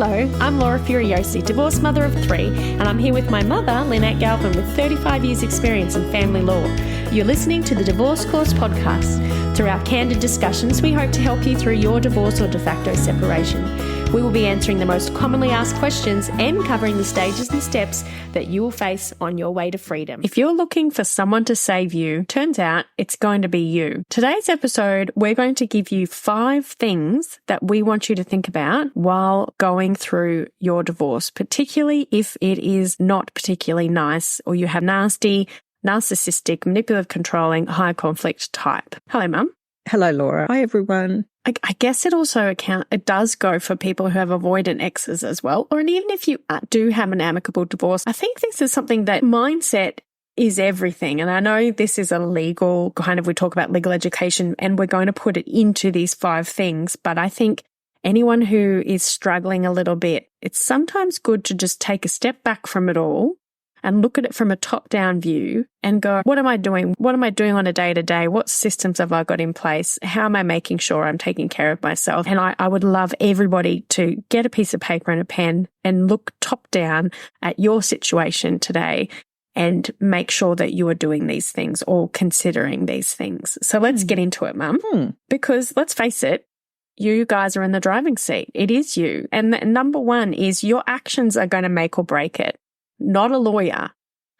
Hello, I'm Laura Furiosi, divorced mother of 3, and I'm here with my mother, Lynette Galvin, with 35 years' experience in family law. You're listening to the Divorce Course podcast. Through our candid discussions, we hope to help you through your divorce or de facto separation. We will be answering the most commonly asked questions and covering the stages and steps that you will face on your way to freedom. If you're looking for someone to save you, turns out it's going to be you. Today's episode, we're going to give you 5 things that we want you to think about while going through your divorce, particularly if it is not particularly nice or you have nasty, narcissistic, manipulative, controlling, high conflict type. Hello, Mum. Hello, Laura. Hi, everyone. I guess it also it does go for people who have avoidant exes as well. Or even if you do have an amicable divorce, I think this is something that mindset is everything. And I know this is a legal kind of, we talk about legal education and we're going to put it into these 5 things. But I think anyone who is struggling a little bit, it's sometimes good to just take a step back from it all and look at it from a top-down view and go, what am I doing? What am I doing on a day-to-day? What systems have I got in place? How am I making sure I'm taking care of myself? And I would love everybody to get a piece of paper and a pen and look top-down at your situation today and make sure that you are doing these things or considering these things. So let's get into it, Mum, because let's face it, you guys are in the driving seat. It is you. And number 1 is your actions are going to make or break it. Not a lawyer.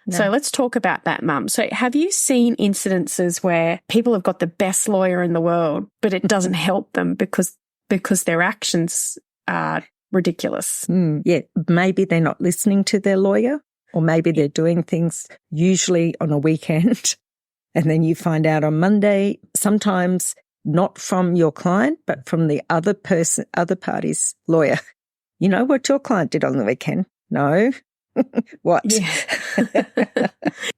No. So let's talk about that, Mum. So have you seen incidences where people have got the best lawyer in the world, but it doesn't help them because their actions are ridiculous? Yeah, maybe they're not listening to their lawyer, or maybe they're doing things usually on a weekend, and then you find out on Monday, sometimes not from your client, but from the other party's lawyer. You know what your client did on the weekend? No. What? Yeah.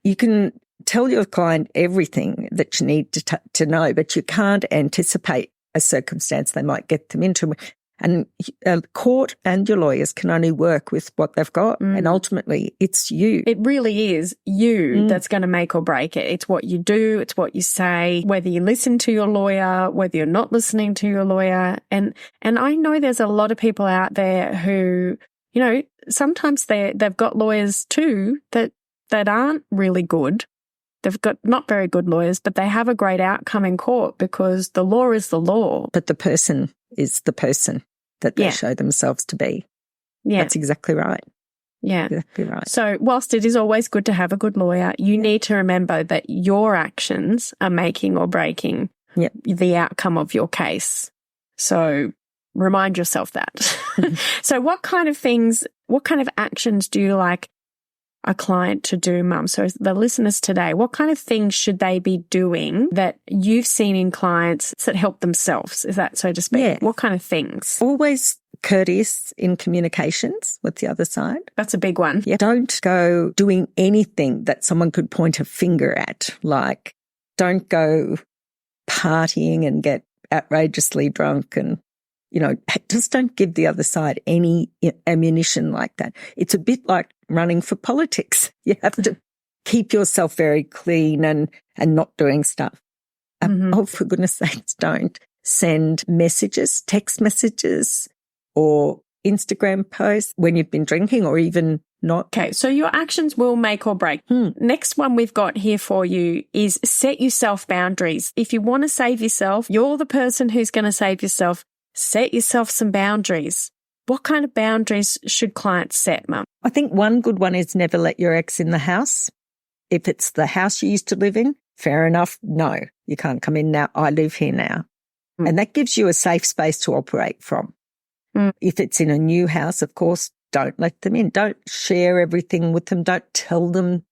You can tell your client everything that you need to know, but you can't anticipate a circumstance they might get them into. And a court and your lawyers can only work with what they've got. And ultimately, it's you. It really is you that's going to make or break it. It's what you do. It's what you say, whether you listen to your lawyer, whether you're not listening to your lawyer. And I know there's a lot of people out there who, you know, sometimes they've got lawyers too that aren't really good. They've got not very good lawyers, but they have a great outcome in court because the law is the law. But the person is the person that they show themselves to be. Yeah. That's exactly right. Yeah. Exactly right. So whilst it is always good to have a good lawyer, you need to remember that your actions are making or breaking the outcome of your case. So remind yourself that. So what kind of actions do you like a client to do, Mum? So the listeners today, what kind of things should they be doing that you've seen in clients that help themselves? Is that so to speak? Yeah. What kind of things? Always courteous in communications with the other side. That's a big one. Yeah. Don't go doing anything that someone could point a finger at. Like, don't go partying and get outrageously drunk and, you know, just don't give the other side any ammunition like that. It's a bit like running for politics. You have to keep yourself very clean and not doing stuff. Oh, for goodness sakes, don't send messages, text messages or Instagram posts when you've been drinking or even not. Okay, so your actions will make or break. Next one we've got here for you is set yourself boundaries. If you want to save yourself, you're the person who's going to save yourself. Set yourself some boundaries. What kind of boundaries should clients set, Mum? I think one good one is never let your ex in the house. If it's the house you used to live in, fair enough. No, you can't come in now. I live here now. And that gives you a safe space to operate from. If it's in a new house, of course, don't let them in. Don't share everything with them. Don't tell them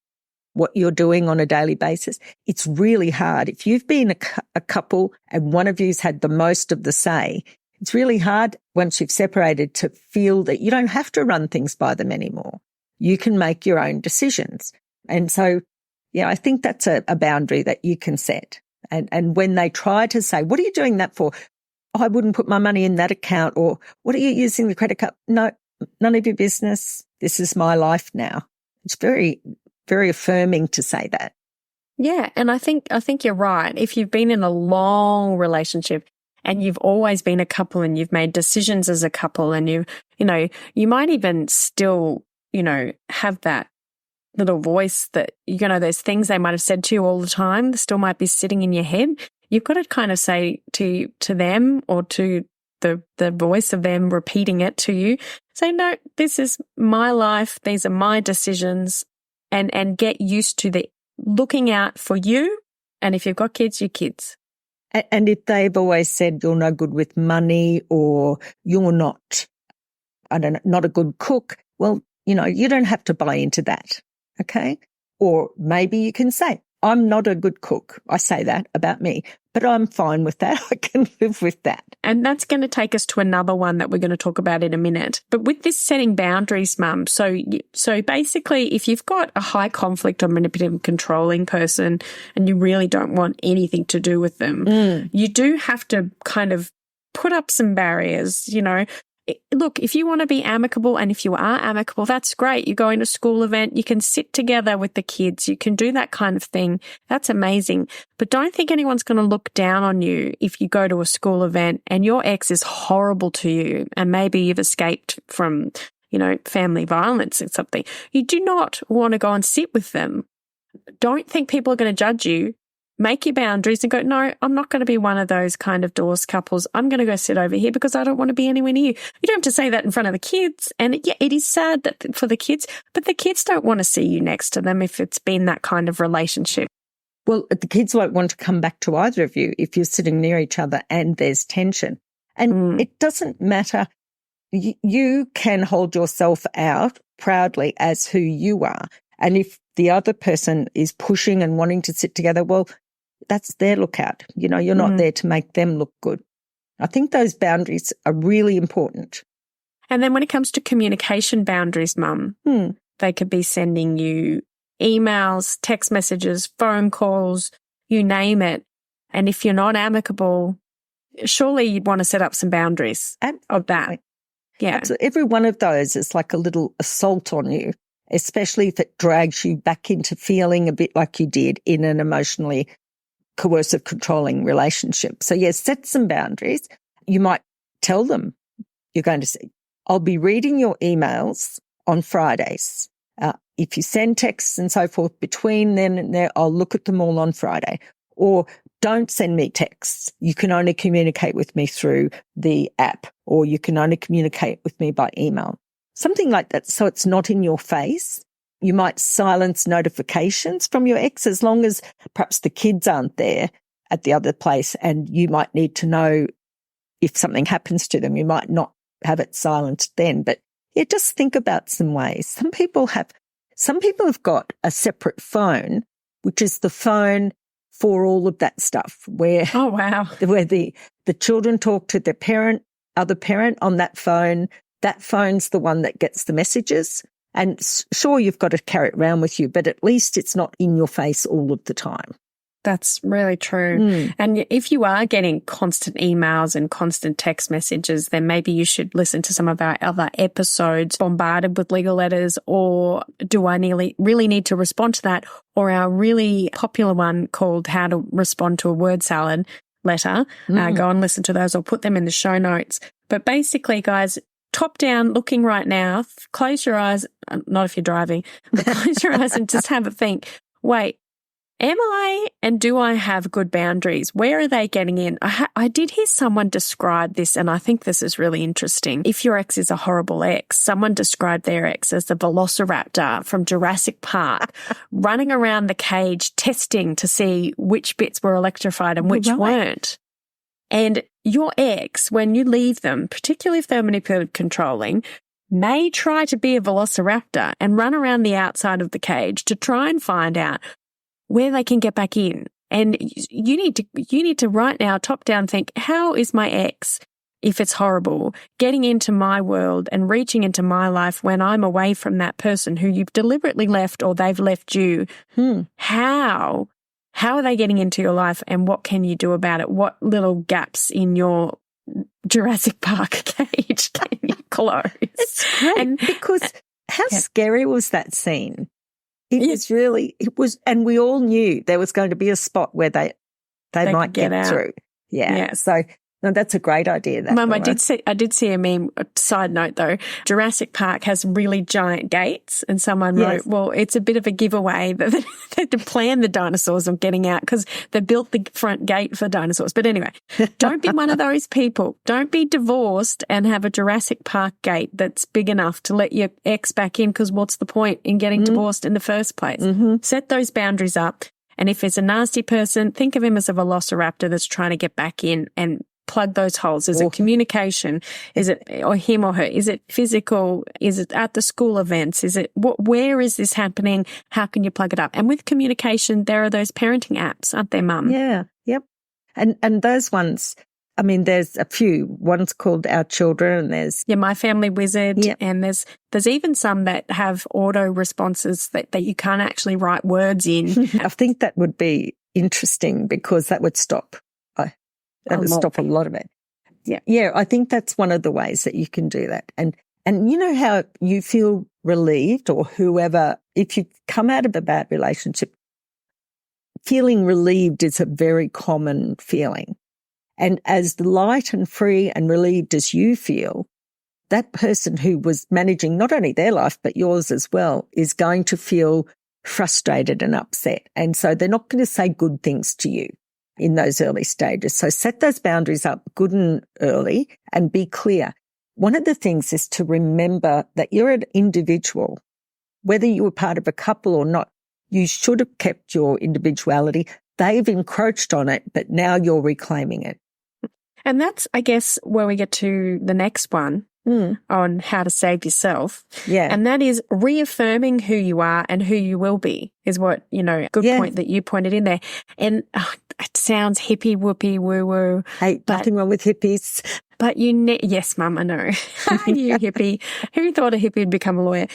what you're doing on a daily basis. It's really hard. If you've been a couple and one of you's had the most of the say, it's really hard once you've separated to feel that you don't have to run things by them anymore. You can make your own decisions. And so, yeah, I think that's a boundary that you can set. And when they try to say, what are you doing that for? Oh, I wouldn't put my money in that account. Or what are you using the credit card? No, none of your business. This is my life now. It's very, very affirming to say that. Yeah. And I think you're right. If you've been in a long relationship and you've always been a couple and you've made decisions as a couple, and you might even still, have that little voice that, those things they might have said to you all the time, still might be sitting in your head. You've got to kind of say to them, or to the voice of them repeating it to you, say, no, this is my life. These are my decisions, and get used to the looking out for you. And if you've got kids, your kids. And if they've always said you're no good with money, or you're not a good cook, well, you don't have to buy into that. Okay. Or maybe you can say, I'm not a good cook. I say that about me, but I'm fine with that. I can live with that. And that's going to take us to another one that we're going to talk about in a minute. But with this setting boundaries, Mum, so basically if you've got a high conflict or manipulative controlling person and you really don't want anything to do with them, you do have to kind of put up some barriers, Look, if you want to be amicable, and if you are amicable, that's great. You're going to a school event, you can sit together with the kids, you can do that kind of thing. That's amazing. But don't think anyone's going to look down on you if you go to a school event and your ex is horrible to you, and maybe you've escaped from, family violence or something. You do not want to go and sit with them. Don't think people are going to judge you. Make your boundaries and go, no, I'm not going to be one of those kind of divorced couples. I'm going to go sit over here because I don't want to be anywhere near you. You don't have to say that in front of the kids. And it is sad that for the kids, but the kids don't want to see you next to them if it's been that kind of relationship. Well, the kids won't want to come back to either of you if you're sitting near each other and there's tension. And it doesn't matter. You can hold yourself out proudly as who you are. And if the other person is pushing and wanting to sit together, well, that's their lookout. You're not there to make them look good. I think those boundaries are really important. And then when it comes to communication boundaries, Mum, they could be sending you emails, text messages, phone calls, you name it. And if you're not amicable, surely you'd want to set up some boundaries of that. Yeah. Absolutely. Every one of those is like a little assault on you, especially if it drags you back into feeling a bit like you did in an emotionally coercive, controlling relationship. So, yes, set some boundaries. You might tell them you're going to say, I'll be reading your emails on Fridays. If you send texts and so forth between then and there, I'll look at them all on Friday. Or don't send me texts. You can only communicate with me through the app, or you can only communicate with me by email. Something like that, so it's not in your face. You might silence notifications from your ex as long as perhaps the kids aren't there at the other place, and you might need to know if something happens to them. You might not have it silenced then, but just think about some ways. Some people have got a separate phone, which is the phone for all of that stuff, where where the children talk to their other parent on that phone. That phone's the one that gets the messages. And sure, you've got to carry it around with you, but at least it's not in your face all of the time. That's really true. And if you are getting constant emails and constant text messages, then maybe you should listen to some of our other episodes, Bombarded with Legal Letters, or Do I Really Need to Respond to That? Or our really popular one called How to Respond to a Word Salad Letter. Go and listen to those. I'll put them in the show notes. But basically, guys, top down looking right now, close your eyes, not if you're driving, but close your eyes and just have a think. Wait, am I and do I have good boundaries? Where are they getting in? I did hear someone describe this, and I think this is really interesting. If your ex is a horrible ex, someone described their ex as the velociraptor from Jurassic Park, running around the cage testing to see which bits were electrified and which weren't. And your ex, when you leave them, particularly if they're manipulative, controlling, may try to be a velociraptor and run around the outside of the cage to try and find out where they can get back in. And you need to right now, top down, think, how is my ex, if it's horrible, getting into my world and reaching into my life when I'm away from that person who you've deliberately left or they've left you? How are they getting into your life, and what can you do about it? What little gaps in your Jurassic Park cage can you close? It's great, because how scary was that scene? It was, and we all knew there was going to be a spot where they might get through. Yeah. So No, that's a great idea. That, Mum, I did see a meme. A side note though, Jurassic Park has really giant gates, and someone wrote, "Well, it's a bit of a giveaway that they had to plan the dinosaurs on getting out because they built the front gate for dinosaurs." But anyway, don't be one of those people. Don't be divorced and have a Jurassic Park gate that's big enough to let your ex back in. Because what's the point in getting divorced in the first place? Set those boundaries up, and if it's a nasty person, think of him as a velociraptor that's trying to get back in and plug those holes. Is it communication? Is it or him or her? Is it physical? Is it at the school events? Is it where is this happening? How can you plug it up? And with communication, there are those parenting apps, aren't there, Mum? Yeah, yep. And those ones, I mean, there's a few. One's called Our Children, and there's My Family Wizard, and there's even some that have auto responses that you can't actually write words in. I think that would be interesting because that would stop. That would stop a lot of it. Yeah, I think that's one of the ways that you can do that. And you know how you feel relieved, or whoever, if you come out of a bad relationship, feeling relieved is a very common feeling. And as light and free and relieved as you feel, that person who was managing not only their life but yours as well is going to feel frustrated and upset. And so they're not going to say good things to you in those early stages. So set those boundaries up good and early and be clear. One of the things is to remember that you're an individual. Whether you were part of a couple or not, you should have kept your individuality. They've encroached on it, but now you're reclaiming it. And that's, I guess, where we get to the next one on how to save yourself. Yeah. And that is reaffirming who you are and who you will be is what, good point that you pointed in there. And it sounds hippie, whoopie, woo-woo. Hey, nothing wrong with hippies. But yes, Mum, I know. You hippie. Who thought a hippie would become a lawyer?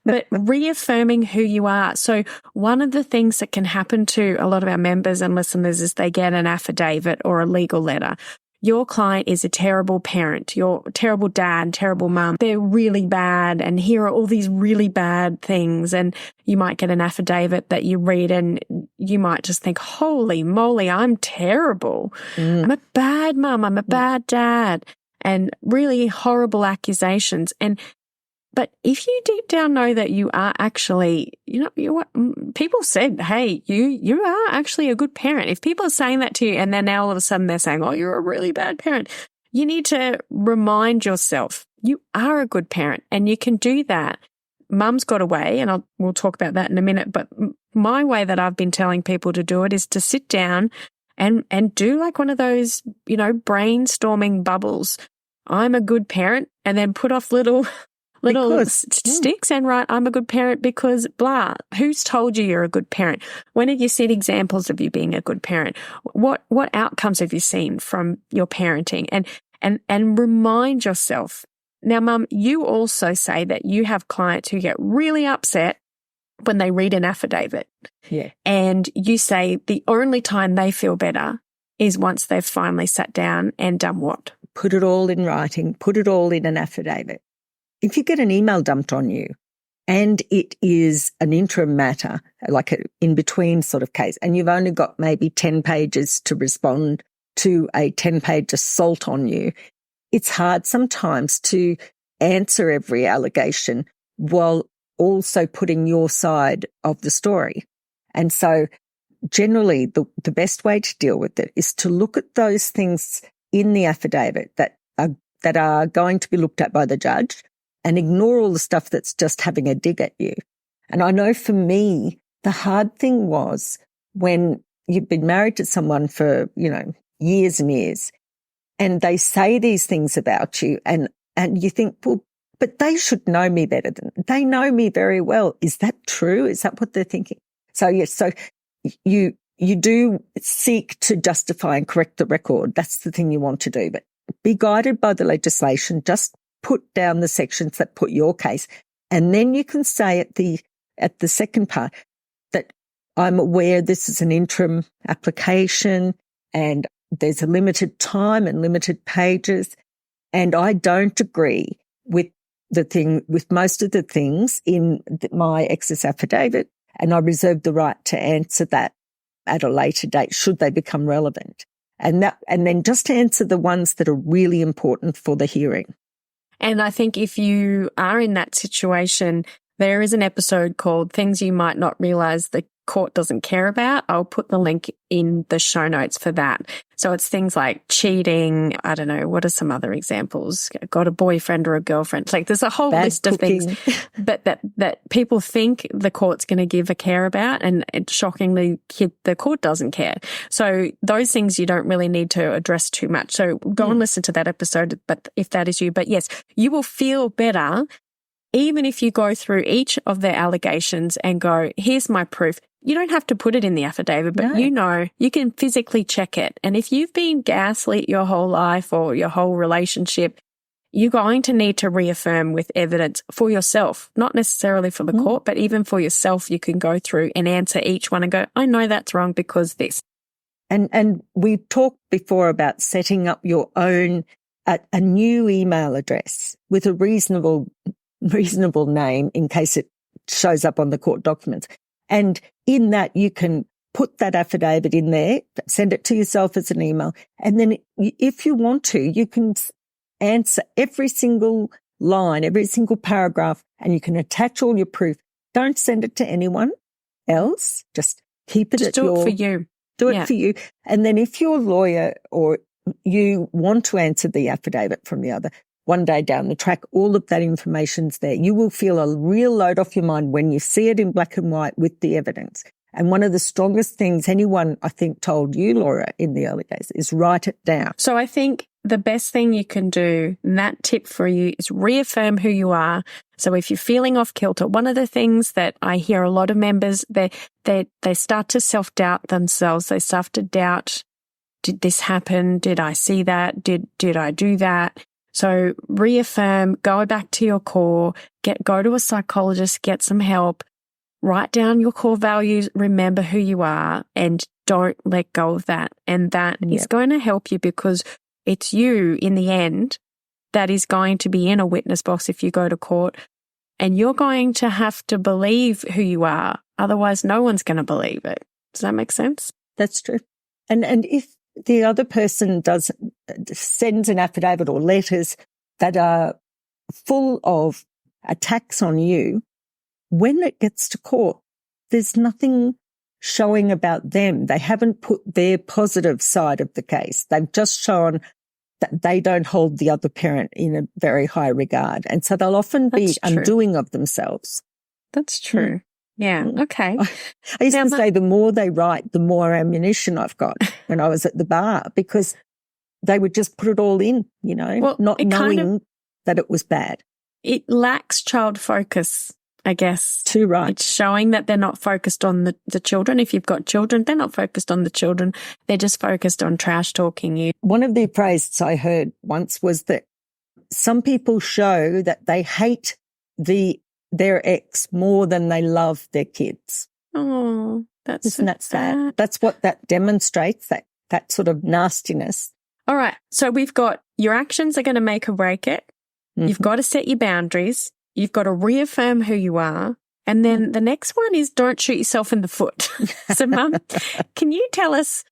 But reaffirming who you are. So one of the things that can happen to a lot of our members and listeners is they get an affidavit or a legal letter. Your client is a terrible parent, you're a terrible dad, terrible mum. They're really bad, and here are all these really bad things. And you might get an affidavit that you read and you might just think, holy moly, I'm terrible. I'm a bad mum, I'm a bad dad, and really horrible accusations. But if you deep down know that you are actually, people said, hey, you are actually a good parent. If people are saying that to you and then now all of a sudden they're saying, oh, you're a really bad parent, you need to remind yourself you are a good parent and you can do that. Mum's got a way, and we'll talk about that in a minute, but my way that I've been telling people to do it is to sit down and do like one of those, brainstorming bubbles. I'm a good parent, and then put off little sticks and write, I'm a good parent because blah. Who's told you you're a good parent? When have you seen examples of you being a good parent? What outcomes have you seen from your parenting? And remind yourself. Now, Mum, you also say that you have clients who get really upset when they read an affidavit. Yeah. And you say the only time they feel better is once they've finally sat down and done what? Put it all in writing, put it all in an affidavit. If you get an email dumped on you and it is an interim matter, like an in-between sort of case, and you've only got maybe 10 pages to respond to a 10-page assault on you, it's hard sometimes to answer every allegation while also putting your side of the story. And so generally the best way to deal with it is to look at those things in the affidavit that are going to be looked at by the judge, and ignore all the stuff that's just having a dig at you. And I know for me, the hard thing was when you've been married to someone for, years and years, and they say these things about you, and you think, well, but they should know me better they know me very well. Is that true? Is that what they're thinking? So yes, so you do seek to justify and correct the record. That's the thing you want to do, but be guided by the legislation. Just put down the sections that put your case. And then you can say at the second part that I'm aware this is an interim application and there's a limited time and limited pages. And I don't agree with most of the things in my ex's affidavit. And I reserve the right to answer that at a later date should they become relevant. And then just answer the ones that are really important for the hearing. And I think if you are in that situation, there is an episode called Things You Might Not Realize the Court Doesn't Care About. I'll put the link in the show notes for that. So it's things like cheating. I don't know. What are some other examples? Got a boyfriend or a girlfriend. Like there's a whole list of things that people think the court's going to give a care about. And shockingly, the court doesn't care. So those things you don't really need to address too much. So go and listen to that episode. But if that is you, but yes, you will feel better even if you go through each of their allegations and go, here's my proof. You don't have to put it in the affidavit, but you can physically check it. And if you've been gaslit your whole life or your whole relationship, you're going to need to reaffirm with evidence for yourself, not necessarily for the court, but even for yourself. You can go through and answer each one and go, I know that's wrong because this. And we talked before about setting up your own, a new email address with a reasonable name in case it shows up on the court documents. And in that, you can put that affidavit in there, send it to yourself as an email. And then if you want to, you can answer every single line, every single paragraph, and you can attach all your proof. Don't send it to anyone else. Just keep it Just do it for you. Do it for you. And then if your lawyer or you want to answer the affidavit from the other, one day down the track, all of that information's there. You will feel a real load off your mind when you see it in black and white with the evidence. And one of the strongest things anyone, I think, told you, Laura, in the early days is write it down. So I think the best thing you can do, and that tip for you, is reaffirm who you are. So if you're feeling off kilter, one of the things that I hear a lot of members, they start to self-doubt themselves. They start to doubt, did this happen? Did I see that? Did I do that? So reaffirm, go back to your core, go to a psychologist, get some help, write down your core values, remember who you are, and don't let go of that. And that is going to help you because it's you in the end that is going to be in a witness box if you go to court, and you're going to have to believe who you are. Otherwise, no one's going to believe it. Does that make sense? That's true. And if the other person sends an affidavit or letters that are full of attacks on you, when it gets to court, there's nothing showing about them. They haven't put their positive side of the case. They've just shown that they don't hold the other parent in a very high regard. And so they'll often be undoing of themselves. That's true. Yeah. Okay. I used to say the more they write, the more ammunition I've got when I was at the bar, because they would just put it all in, not knowing that it was bad. It lacks child focus, I guess. Too right. It's showing that they're not focused on the children. If you've got children, they're not focused on the children. They're just focused on trash talking you. One of the phrases I heard once was that some people show that they hate their ex more than they love their kids. Oh, Isn't that sad? That's what that demonstrates, that sort of nastiness. All right. So we've got your actions are going to make or break it. Mm-hmm. You've got to set your boundaries. You've got to reaffirm who you are. And then the next one is don't shoot yourself in the foot. So, Mum, can you tell us,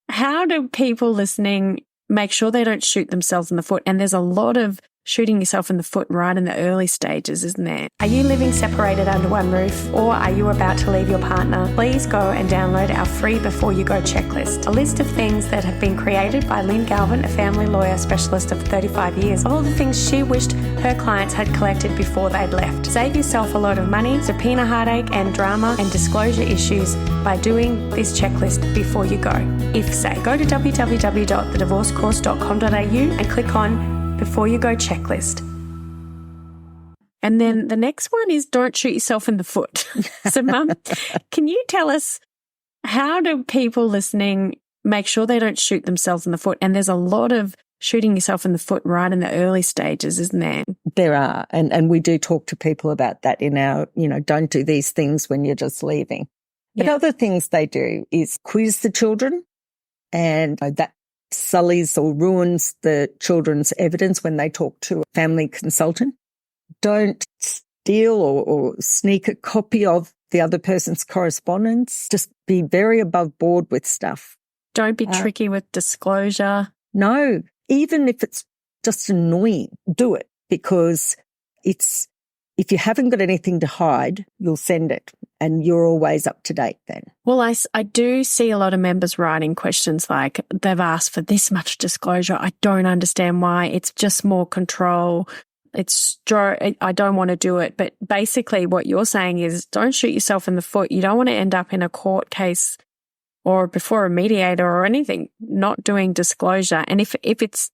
how do people listening make sure they don't shoot themselves in the foot? And there's a lot of shooting yourself in the foot right in the early stages, isn't there? Are you living separated under one roof, or are you about to leave your partner? Please go and download our free Before You Go checklist, a list of things that have been created by Lynn Galvin, a family lawyer specialist of 35 years, all the things she wished her clients had collected before they'd left. Save yourself a lot of money, subpoena heartache and drama and disclosure issues by doing this checklist before you go. If say, go to www.thedivorcecourse.com.au and click on Before You Go checklist. And then the next one is don't shoot yourself in the foot. So, Mum, can you tell us, how do people listening make sure they don't shoot themselves in the foot? And there's a lot of shooting yourself in the foot right in the early stages, isn't there? There are. And we do talk to people about that in our, don't do these things when you're just leaving. But other things they do is quiz the children, and that sullies or ruins the children's evidence when they talk to a family consultant. Don't steal or sneak a copy of the other person's correspondence. Just be very above board with stuff. Don't be tricky with disclosure. No, even if it's just annoying, do it, because if you haven't got anything to hide, you'll send it and you're always up to date then. Well, I do see a lot of members writing questions like they've asked for this much disclosure. I don't understand why. It's just more control. I don't want to do it. But basically what you're saying is don't shoot yourself in the foot. You don't want to end up in a court case or before a mediator or anything, not doing disclosure. And if it's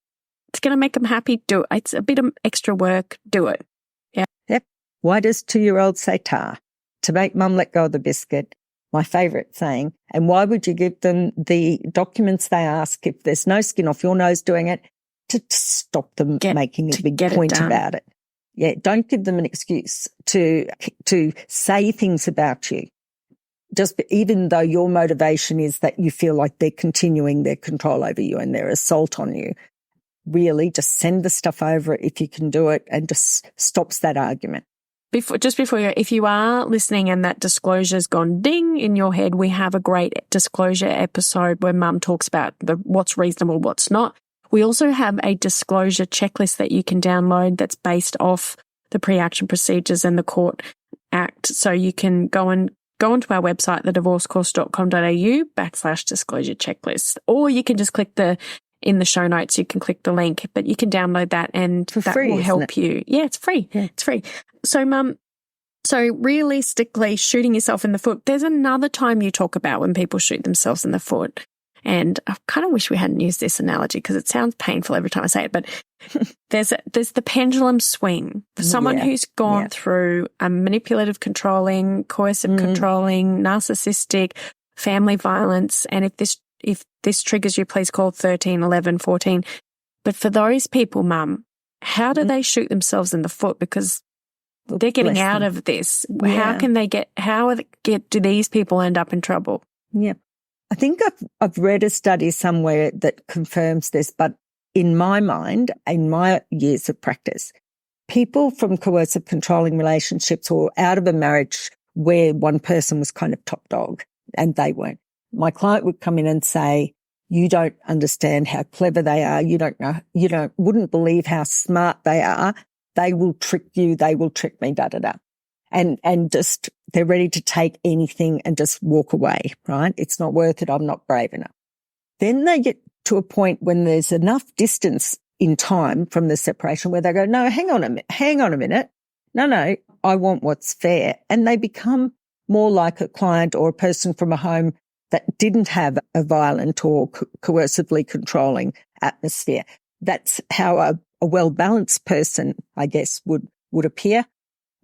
going to make them happy, do it. It's a bit of extra work, do it. Yeah. Yep. Why does 2-year-olds say tar? To make mum let go of the biscuit, my favourite saying. And why would you give them the documents they ask if there's no skin off your nose doing it? To stop them making a big point about it. Yeah, don't give them an excuse to say things about you. Just even though your motivation is that you feel like they're continuing their control over you and their assault on you. Really, just send the stuff over if you can do it, and just stops that argument. If you are listening and that disclosure's gone ding in your head, we have a great disclosure episode where Mum talks about what's reasonable, what's not. We also have a disclosure checklist that you can download that's based off the pre-action procedures and the Court Act. So you can go onto our website, thedivorcecourse.com.au/disclosure checklist, or you can just click in the show notes, you can click the link, but you can download that and for that free, will help you. Yeah, it's free. Yeah. It's free. So, Mum, realistically, shooting yourself in the foot, there's another time you talk about when people shoot themselves in the foot. And I kind of wish we hadn't used this analogy because it sounds painful every time I say it, but there's the pendulum swing. For someone who's gone through a manipulative controlling, coercive controlling, narcissistic, family violence, and if this triggers you, please call 13, 11, 14. But for those people, Mum, how do they shoot themselves in the foot? Because they're getting out of this. Yeah. How do these people end up in trouble? Yeah. I think I've read a study somewhere that confirms this, but in my mind, in my years of practice, people from coercive controlling relationships or out of a marriage where one person was kind of top dog and they weren't. My client would come in and say, you don't understand how clever they are. You don't know, wouldn't believe how smart they are. They will trick you. They will trick me, da-da-da. And just, they're ready to take anything and just walk away, right? It's not worth it. I'm not brave enough. Then they get to a point when there's enough distance in time from the separation where they go, no, hang on a minute. No, I want what's fair. And they become more like a client or a person from a home that didn't have a violent or coercively controlling atmosphere. That's how a well-balanced person, I guess, would appear.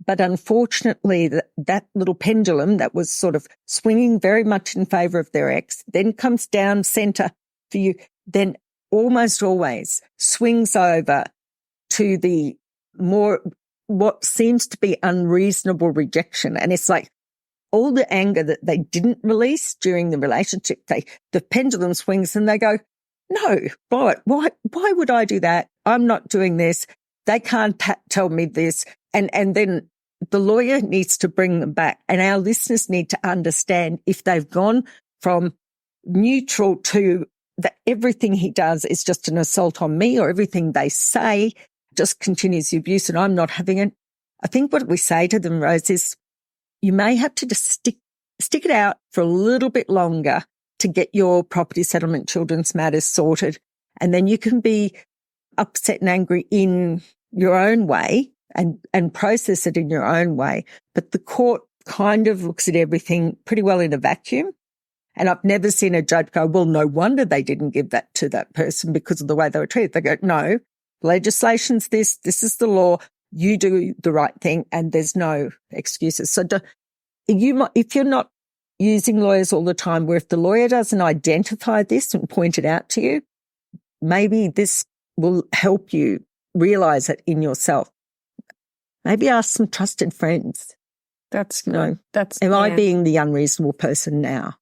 But unfortunately, that little pendulum that was sort of swinging very much in favour of their ex then comes down centre for you, then almost always swings over to the more what seems to be unreasonable rejection. And it's like all the anger that they didn't release during the relationship, the pendulum swings and they go, no, why would I do that? I'm not doing this. They can't tell me this. And then the lawyer needs to bring them back. And our listeners need to understand if they've gone from neutral to that everything he does is just an assault on me, or everything they say just continues the abuse and I'm not having it. I think what we say to them, Rose, is you may have to just stick it out for a little bit longer to get your property settlement, children's matters sorted. And then you can be upset and angry in your own way and process it in your own way. But the court kind of looks at everything pretty well in a vacuum. And I've never seen a judge go, well, no wonder they didn't give that to that person because of the way they were treated. They go, no, legislation's this is the law. You do the right thing and there's no excuses. So if you're not using lawyers all the time, where if the lawyer doesn't identify this and point it out to you, maybe this will help you realize it in yourself. Maybe ask some trusted friends. Am I being the unreasonable person now?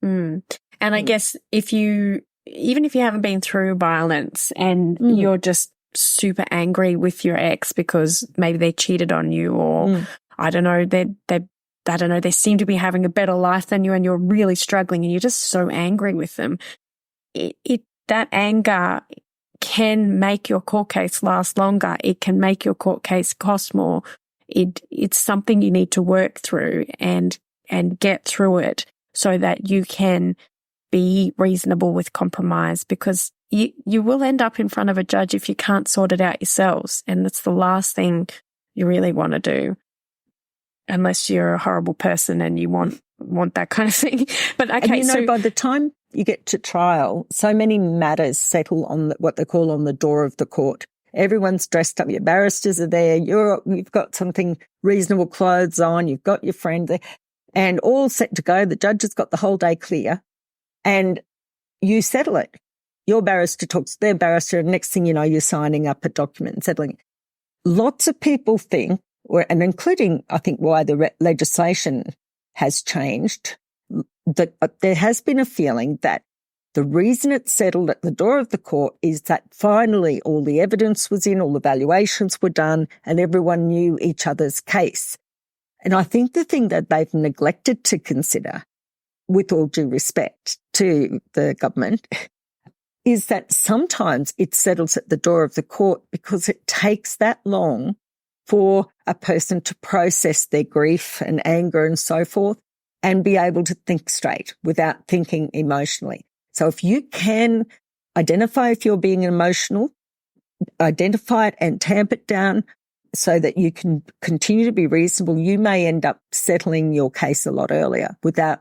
And I guess even if you haven't been through violence and you're just super angry with your ex because maybe they cheated on you, or I don't know, they seem to be having a better life than you and you're really struggling and you're just so angry with them. that anger can make your court case last longer. It can make your court case cost more. It's something you need to work through and get through it so that you can be reasonable with compromise, because you will end up in front of a judge if you can't sort it out yourselves. And that's the last thing you really want to do, unless you're a horrible person and you want that kind of thing. But okay, and by the time you get to trial, so many matters settle on what they call on the door of the court. Everyone's dressed up. Your barristers are there. You've got something reasonable clothes on. You've got your friend there, and all set to go. The judge has got the whole day clear, and you settle it. Your barrister talks to their barrister, and next thing you know, you're signing up a document and settling it. Lots of people think, and including, I think, why the legislation has changed, that there has been a feeling that the reason it's settled at the door of the court is that finally all the evidence was in, all the valuations were done, and everyone knew each other's case. And I think the thing that they've neglected to consider, with all due respect to the government, is that sometimes it settles at the door of the court because it takes that long for a person to process their grief and anger and so forth and be able to think straight without thinking emotionally. So if you can identify if you're being emotional, identify it and tamp it down so that you can continue to be reasonable, you may end up settling your case a lot earlier without,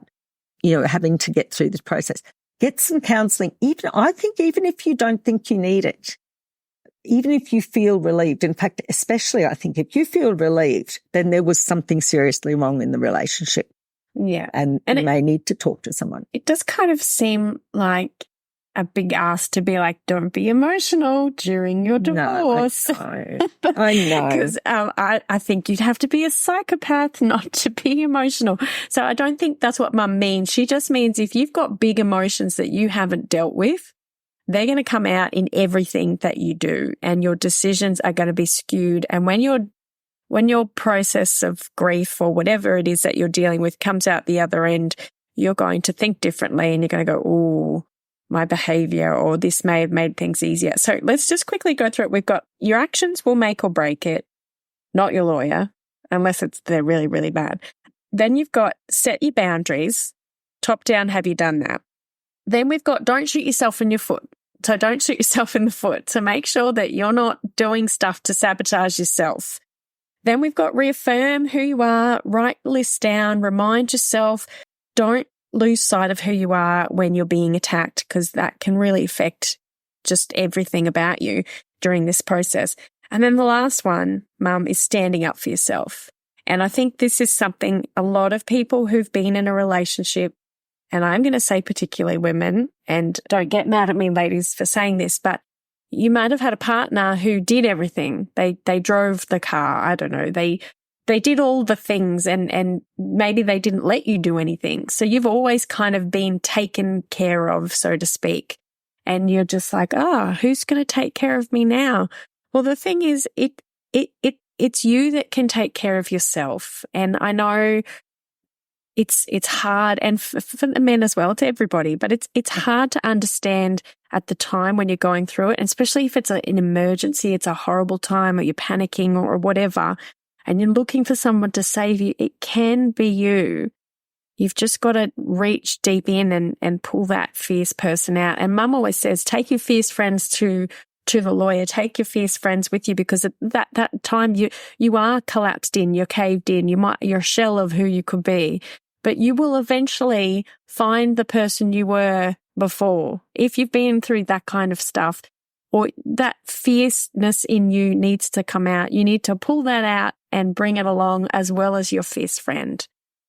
having to get through this process. Get some counselling. I think even if you don't think you need it, even if you feel relieved, in fact, especially I think if you feel relieved, then there was something seriously wrong in the relationship. Yeah. And you may need to talk to someone. It does kind of seem like a big ask to be like, don't be emotional during your divorce. No, I know. Because I think you'd have to be a psychopath not to be emotional. So I don't think that's what Mum means. She just means if you've got big emotions that you haven't dealt with, they're going to come out in everything that you do, and your decisions are going to be skewed. And when your process of grief or whatever it is that you're dealing with comes out the other end, you're going to think differently and you're going to go, oh, my behavior, or this may have made things easier. So let's just quickly go through it. We've got your actions will make or break it, not your lawyer, unless they're really, really bad. Then you've got set your boundaries, top down, have you done that? Then we've got don't shoot yourself in your foot. So don't shoot yourself in the foot. So make sure that you're not doing stuff to sabotage yourself. Then we've got reaffirm who you are, write the list down, remind yourself, don't lose sight of who you are when you're being attacked, because that can really affect just everything about you during this process. And then the last one, Mum, is standing up for yourself. And I think this is something a lot of people who've been in a relationship, and I'm going to say particularly women, and don't get mad at me, ladies, for saying this, but you might have had a partner who did everything. They drove the car. I don't know. They did all the things, and maybe they didn't let you do anything. So you've always kind of been taken care of, so to speak. And you're just like, who's going to take care of me now? Well, the thing is, it's you that can take care of yourself. And I know it's hard, and for the men as well, to everybody, but it's hard to understand at the time when you're going through it, and especially if it's an emergency, it's a horrible time, or you're panicking or whatever, and you're looking for someone to save you. It can be you. You've just got to reach deep in and pull that fierce person out. And Mum always says, take your fierce friends to the lawyer, take your fierce friends with you, because at that time you are collapsed in, you're caved in, you're a shell of who you could be. But you will eventually find the person you were before. If you've been through that kind of stuff, or that fierceness in you needs to come out, you need to pull that out and bring it along, as well as your fierce friend.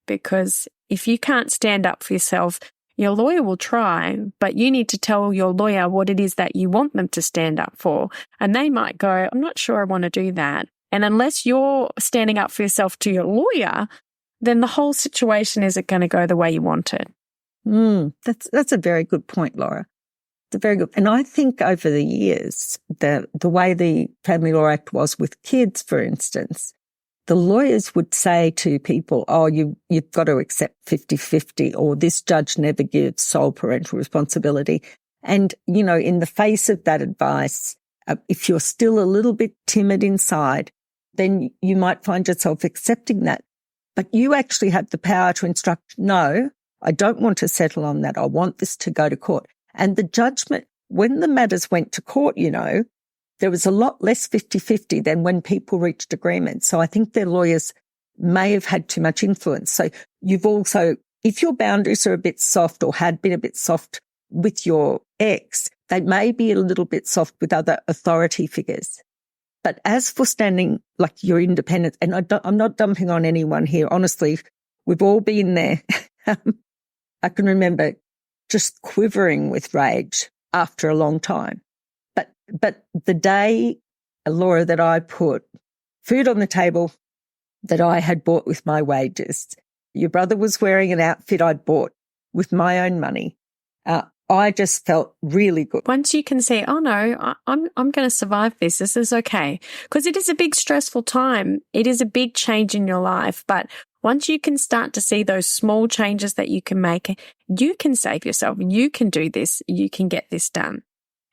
Because if you can't stand up for yourself, your lawyer will try, but you need to tell your lawyer what it is that you want them to stand up for. And they might go, I'm not sure I want to do that. And unless you're standing up for yourself to your lawyer, then the whole situation isn't going to go the way you want it. That's a very good point, Laura. It's a very good. And I think over the years, the way the Family Law Act was with kids, for instance, the lawyers would say to people, you've got to accept 50-50, or this judge never gives sole parental responsibility. And, you know, in the face of that advice, if you're still a little bit timid inside, then you might find yourself accepting that. But you actually have the power to instruct, no, I don't want to settle on that. I want this to go to court. And the judgment, when the matters went to court, you know, there was a lot less 50-50 than when people reached agreement. So I think their lawyers may have had too much influence. So you've also, if your boundaries are a bit soft or had been a bit soft with your ex, they may be a little bit soft with other authority figures. But as for standing like your independence, and I'm not dumping on anyone here, honestly, we've all been there. I can remember just quivering with rage after a long time. But the day, Laura, that I put food on the table that I had bought with my wages, your brother was wearing an outfit I'd bought with my own money, I just felt really good. Once you can say, oh no, I'm going to survive this. This is okay. Because it is a big stressful time. It is a big change in your life. But once you can start to see those small changes that you can make, you can save yourself. You can do this. You can get this done.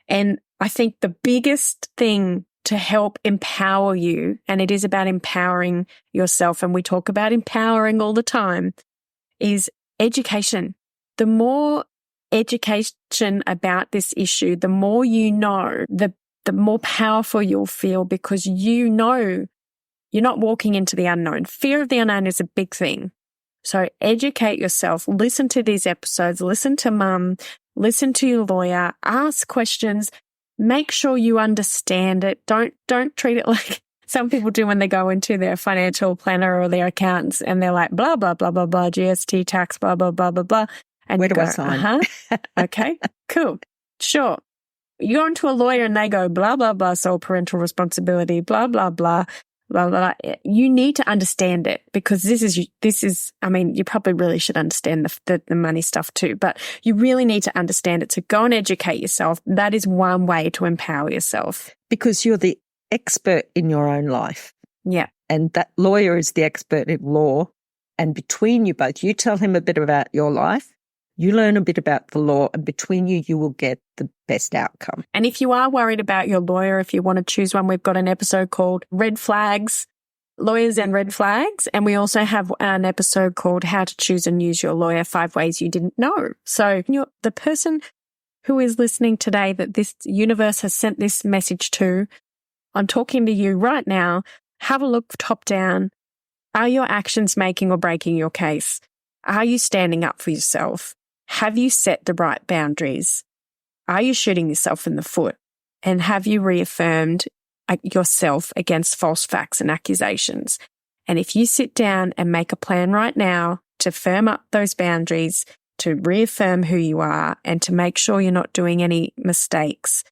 And I think the biggest thing to help empower you, and it is about empowering yourself, and we talk about empowering all the time, is education. The more education about this issue, the more you know, the more powerful you'll feel, because you know you're not walking into the unknown. Fear of the unknown is a big thing. So educate yourself, listen to these episodes, listen to Mum, listen to your lawyer, ask questions, make sure you understand it. Don't treat it like some people do when they go into their financial planner or their accountants and they're like, blah, blah, blah, blah, blah, GST, tax, blah, blah, blah, blah, blah. And where do I sign? Okay, cool. Sure. You go into a lawyer and they go, blah, blah, blah, sole parental responsibility, blah, blah, blah, blah, blah. You need to understand it, because this is, I mean, you probably really should understand the money stuff too, but you really need to understand it. So go and educate yourself. That is one way to empower yourself. Because you're the expert in your own life. Yeah. And that lawyer is the expert in law. And between you both, you tell him a bit about your life, you learn a bit about the law, and between you, you will get the best outcome. And if you are worried about your lawyer, if you want to choose one, we've got an episode called Red Flags, Lawyers and Red Flags. And we also have an episode called How to Choose and Use Your Lawyer, 5 Ways You Didn't Know. So you're the person who is listening today that this universe has sent this message to, I'm talking to you right now. Have a look top down. Are your actions making or breaking your case? Are you standing up for yourself? Have you set the right boundaries? Are you shooting yourself in the foot? And have you reaffirmed yourself against false facts and accusations? And if you sit down and make a plan right now to firm up those boundaries, to reaffirm who you are, and to make sure you're not doing any mistakes,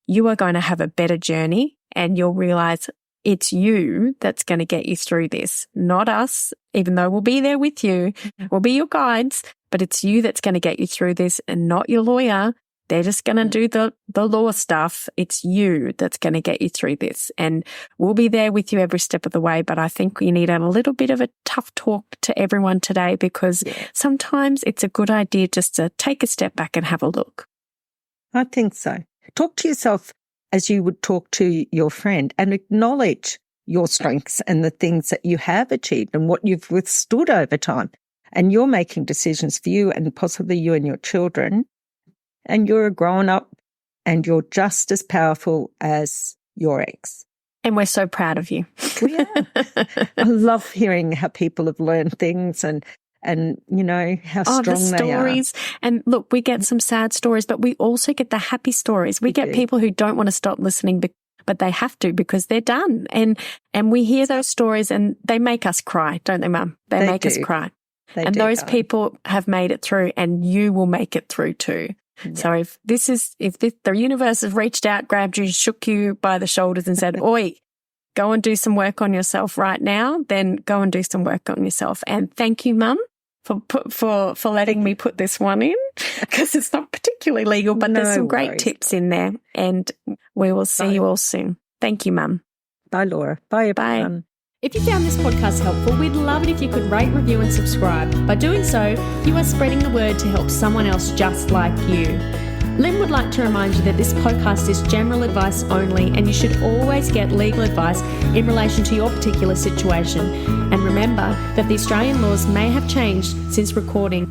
you are going to have a better journey, and you'll realize it's you that's going to get you through this, not us, even though we'll be there with you. We'll be your guides, but it's you that's going to get you through this, and not your lawyer. They're just going to do the law stuff. It's you that's going to get you through this, and we'll be there with you every step of the way. But I think you need a little bit of a tough talk to everyone today, because sometimes it's a good idea just to take a step back and have a look. I think so. Talk to yourself as you would talk to your friend, and acknowledge your strengths and the things that you have achieved and what you've withstood over time. And you're making decisions for you and possibly you and your children. And you're a grown up, and you're just as powerful as your ex. And we're so proud of you. Yeah. I love hearing how people have learned things and you know, how strong the stories. they are. And look, we get some sad stories, but we also get the happy stories. We get people who don't want to stop listening, but they have to, because they're done. And we hear those stories and they make us cry, don't they, Mum? They make us cry. And those people have made it through, and you will make it through too. Yeah. So if the universe has reached out, grabbed you, shook you by the shoulders and said, oi, go and do some work on yourself right now, then go and do some work on yourself. And thank you, Mum, for letting me put this one in, because it's not particularly legal, but there's some great tips in there, and we will see you all soon. Thank you, Mum. Bye, Laura. Bye, everyone. Bye. If you found this podcast helpful, we'd love it if you could rate, review and subscribe. By doing so, you are spreading the word to help someone else just like you. Lynn would like to remind you that this podcast is general advice only, and you should always get legal advice in relation to your particular situation. And remember that the Australian laws may have changed since recording.